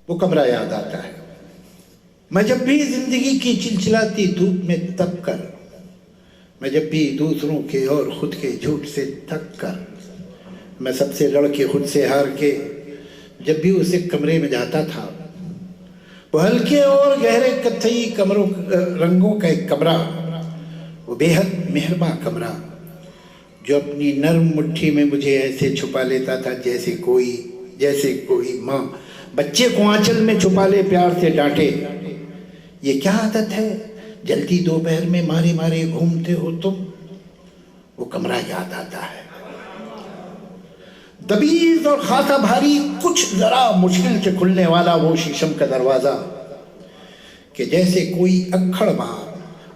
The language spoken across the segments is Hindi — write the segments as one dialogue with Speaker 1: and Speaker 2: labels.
Speaker 1: वो कमरा याद आता है। मैं जब भी जिंदगी की चिलचिलाती धूप में तप कर, मैं जब भी दूसरों के और खुद के झूठ से थक कर, मैं सबसे लड़के खुद से हार के जब भी उस एक कमरे में जाता था, वो हल्के और गहरे कत्थई कमरों रंगों का एक कमरा, वो बेहद मेहरबान कमरा जो अपनी नर्म मुट्ठी में मुझे ऐसे छुपा लेता था जैसे कोई माँ बच्चे को आंचल में छुपा ले, प्यार से डांटे। ये क्या आदत है, जल्दी दोपहर में मारे मारे घूमते हो तुम। वो कमरा याद आता है, दबीज और खासा भारी, कुछ जरा मुश्किल से खुलने वाला वो शीशम का दरवाजा कि जैसे कोई अक्खड़ माँ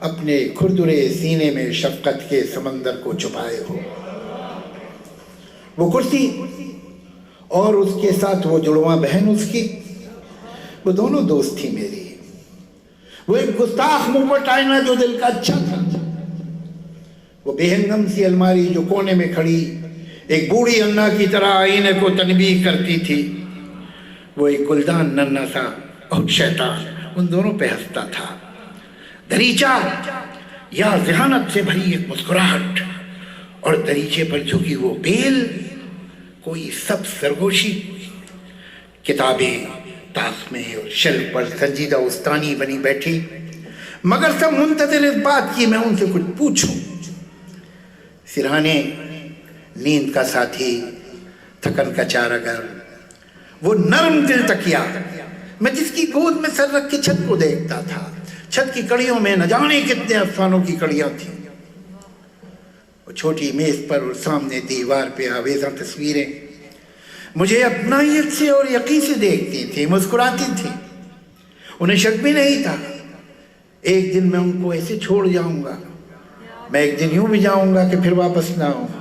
Speaker 1: अपने खुरदुरे सीने में शफकत के समंदर को छुपाए हो। वो कुर्सी और उसके साथ वो जुड़वा बहन उसकी, वो दोनों दोस्त थी मेरी। वो एक गुस्ताख मुंहपट आईना जो दिल का अच्छा था, वो बेहंगम सी अलमारी जो कोने में खड़ी एक बूढ़ी अन्ना की तरह आईने को तनबीह करती थी, वो एक गुलदान नन्ना सा और शैतान उन दोनों पे हंसता था। दरीचा या ज़हानत से भरी एक मुस्कुराहट और दरीचे पर झुकी वो बेल, कोई सब सरगोशी, किताबें ताकमे और शेल्फ पर संजीदा उस्तानी बनी बैठी, मगर सब मुंतज़िर इस बात की मैं उनसे कुछ पूछूं। सिरहाने, नींद का साथी, थकन का चारागर, वो नरम दिल तकिया, मैं जिसकी गोद में सर रख के छत को देखता था। छत की कड़ियों में न जाने कितने अफसानों की कड़ियां थी। वो छोटी मेज पर और सामने दीवार पे आवेज़ा तस्वीरें मुझे अपनाइयत से और यकीन से देखती थी, मुस्कुराती थी। उन्हें शक भी नहीं था एक दिन मैं उनको ऐसे छोड़ जाऊंगा, मैं एक दिन यूं भी जाऊंगा कि फिर वापस ना आऊंगा।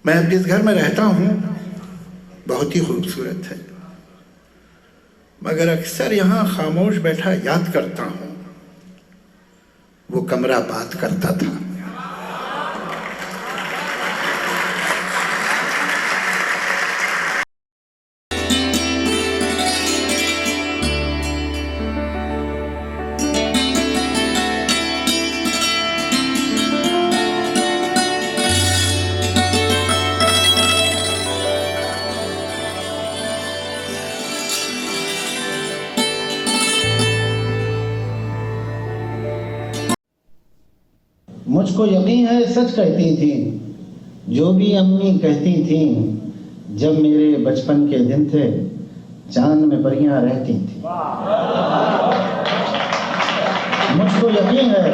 Speaker 1: मैं अब जिस घर में रहता हूं बहुत ही खूबसूरत है, मगर अक्सर यहाँ खामोश बैठा याद करता हूँ वो कमरा बात करता था।
Speaker 2: मुझको यकीन है सच कहती थी जो भी अम्मी कहती थी, जब मेरे बचपन के दिन थे चांद में परियां रहती थी। मुझको यकीन है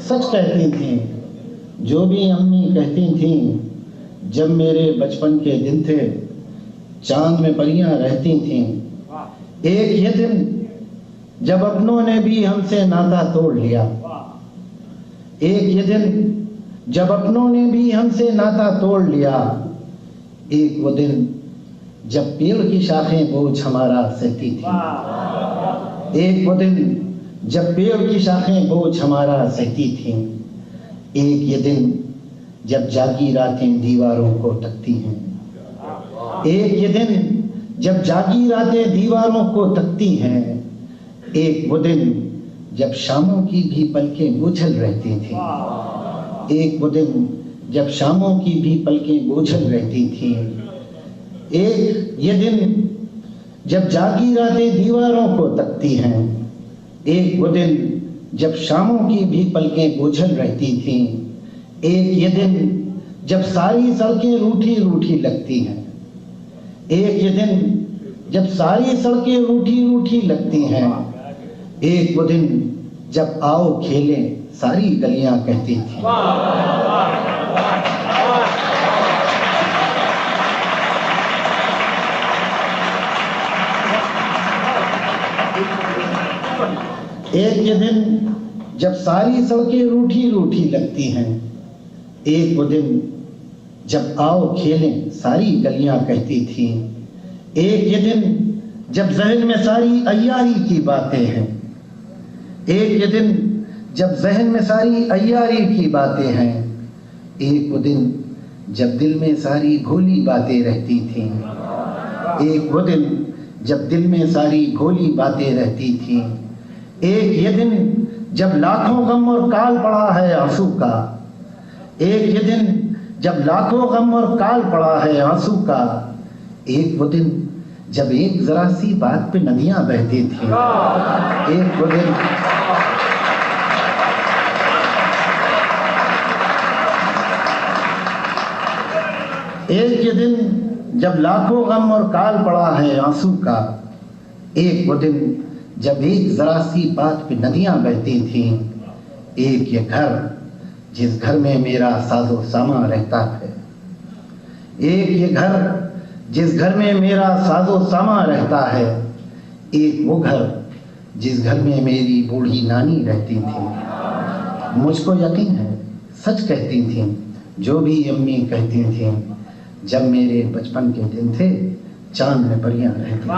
Speaker 2: सच कहती थी जो भी अम्मी कहती थी, जब मेरे बचपन के दिन थे चांद में परियां रहती थी। एक ये दिन जब अपनों ने भी हमसे नाता तोड़ लिया, एक ये दिन जब अपनों ने भी हमसे नाता तोड़ लिया, एक वो दिन जब पेड़ की शाखें बोझ हमारा सहती थी, एक वो दिन जब पेड़ की शाखें बोझ हमारा सहती थी, एक ये दिन जब जागी रातें दीवारों को तकती हैं, एक ये दिन जब जागी रातें दीवारों को तकती हैं, एक वो दिन जब शामों की भी पलकें बोझल रहती थी, एक वो दिन जब शामों की भी पलकें बोझल रहती थी, एक ये दिन जब जागी रातें दीवारों को तकती हैं, एक वो दिन जब शामों की भी पलकें बोझल रहती थी, एक ये दिन जब सारी सड़कें रूठी रूठी लगती हैं, एक ये दिन जब सारी सड़कें रूठी रूठी लगती हैं, एक वो दिन जब आओ खेलें सारी गलियां कहती थी। एक ये दिन जब सारी सड़कें रूठी रूठी लगती हैं, एक वो दिन जब आओ खेलें सारी गलियां कहती थी, एक ये दिन जब जहन में सारी अय्यारी की बातें हैं, एक ये दिन जब जहन में सारी अय्यारी की बातें हैं, एक वो दिन जब दिल में सारी भोली बातें रहती थीं, एक वो दिन जब दिल में सारी गोली बातें रहती थी, एक ये दिन जब लाखों गम और काल पड़ा है आंसू का, एक ये दिन जब लाखों गम और काल पड़ा है आंसू का, एक वो दिन जब एक जरा सी बात पे नदियां बहती थी, एक वो दिन एक ये दिन जब लाखों गम और काल पड़ा है आंसू का, एक वो दिन जब एक जरा सी बात पे नदियां बहती थीं, एक ये घर जिस घर में मेरा साजो सामा रहता है, एक ये घर जिस घर में मेरा साजो सामा रहता है, एक वो घर जिस घर में मेरी बूढ़ी नानी रहती थी। मुझको यकीन है सच कहती थीं जो भी अम्मी कहती थीं, जब मेरे बचपन के दिन थे चांद में परियां रहती।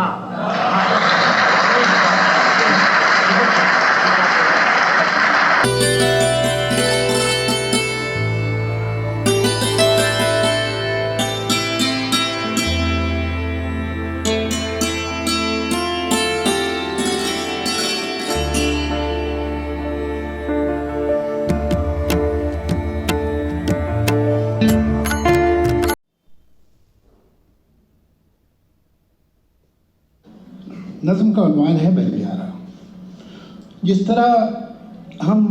Speaker 1: नज़्म का उन्वान है बंजारा। जिस तरह हम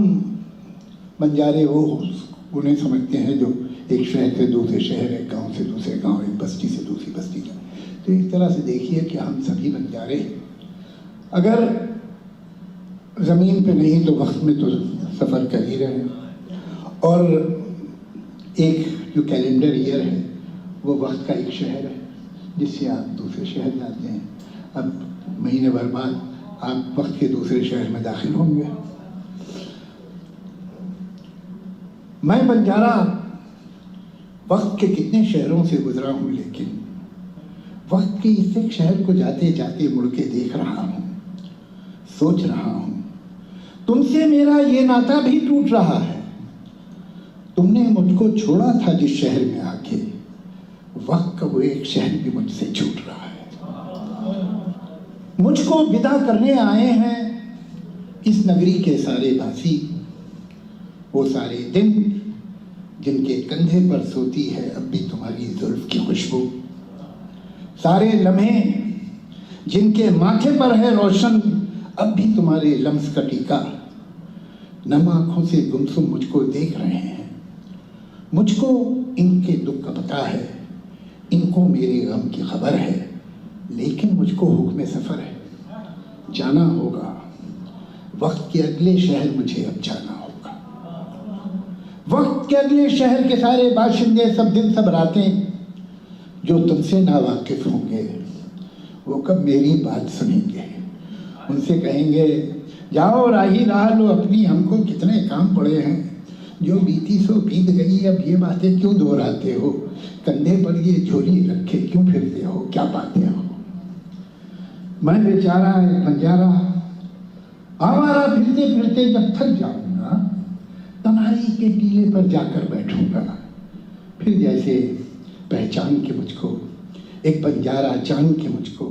Speaker 1: बंजारे वो उन्हें समझते हैं जो एक शहर से दूसरे शहर, एक गांव से दूसरे गांव, एक बस्ती से दूसरी बस्ती का, तो इस तरह से देखिए कि हम सभी बंजारे अगर ज़मीन पे नहीं तो वक्त में तो सफ़र कर ही रहे हैं। और एक जो कैलेंडर ईयर है वो वक्त का एक शहर है जिससे आप दूसरे शहर जाते हैं। अब महीने भर बाद आप वक्त के दूसरे शहर में दाखिल होंगे। मैं बंजारा वक्त के कितने शहरों से गुजरा हूं, लेकिन वक्त के इस एक शहर को जाते जाते मुड़ के देख रहा हूं, सोच रहा हूं, तुमसे मेरा ये नाता भी टूट रहा है। तुमने मुझको छोड़ा था जिस शहर में आके, वक्त का वो एक शहर भी मुझसे छूट रहा है। मुझको विदा करने आए हैं इस नगरी के सारे वासी, वो सारे दिन जिनके कंधे पर सोती है अब भी तुम्हारी जुल्फ की खुशबू, सारे लम्हे जिनके माथे पर है रोशन अब भी तुम्हारे लम्स का टीका। नम आंखों से गुमसुम मुझको देख रहे हैं। मुझको इनके दुख का पता है, इनको मेरे गम की खबर है, लेकिन मुझको हुक्म सफ़र है, जाना होगा। वक्त के अगले शहर मुझे अब जाना होगा। वक्त के अगले शहर के सारे बाशिंदे सब दिन सब रातें जो तुमसे नावाकिफ होंगे, वो कब मेरी बात सुनेंगे। उनसे कहेंगे जाओ राही राह लो अपनी, हमको कितने काम पड़े हैं, जो बीती सो बीत गई, अब ये बातें क्यों दोहराते हो, कंधे पर ये झोली रखे क्यों फिरते हो, क्या पाते हो। मैं बेचारा एक बंजारा आवारा फिरते फिरते जब थक जाऊंगा, तन्हाई के टीले पर जाकर बैठूंगा, फिर जैसे पहचान के मुझको एक बंजारा जान के मुझको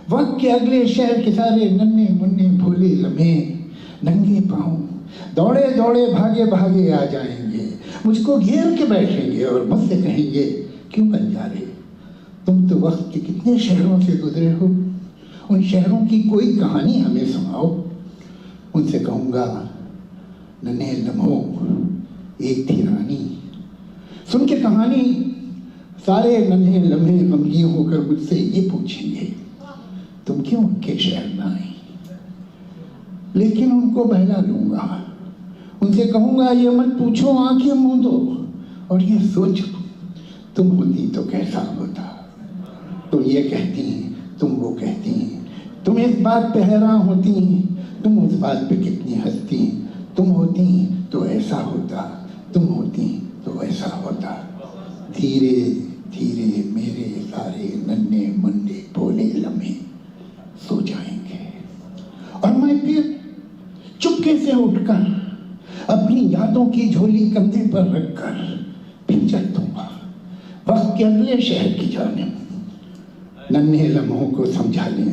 Speaker 1: वक्त के अगले शहर के सारे नन्हे मुन्ने भोले लम्हे नंगे पाँव दौड़े दौड़े भागे भागे आ जाएंगे, मुझको घेर के बैठेंगे और मुझसे कहेंगे क्यों बंजारे, तुम तो वक्त के कितने शहरों से गुजरे हो, उन शहरों की कोई कहानी हमें सुनाओ। उनसे कहूँगा नन्हे लम्हों एक थी रानी, सुन के कहानी सारे नन्हे लम्हे गमगीन होकर मुझसे ये पूछेंगे तुम क्यों उनके शहर में आई। लेकिन उनको बहला लूंगा, उनसे कहूँगा ये मत पूछो, आंखें मूंद दो और ये सोचो तुम होती तो कैसा होता। तुम ये कहती तुम वो कहती, तुम इस बात पे हैरान होती, तुम उस बात पे कितनी हंसती, तुम होती तो ऐसा होता, तुम होती तो ऐसा होता। धीरे धीरे मेरे सारे नन्हे मुन्ने भोले लम्हे सो जाएंगे और मैं फिर चुपके से उठकर अपनी यादों की झोली कंधे पर रखकर फिर चल दूंगा वक्त के अगले शहर की जानिब। नन्हे लम्हों को समझाने,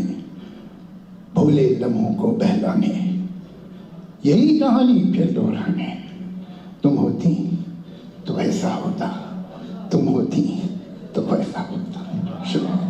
Speaker 1: भोले लम्हों को बहलाने, यही कहानी फिर दोहराने। तुम होती तो ऐसा होता, तुम होती तो वैसा होता। शुक्रिया।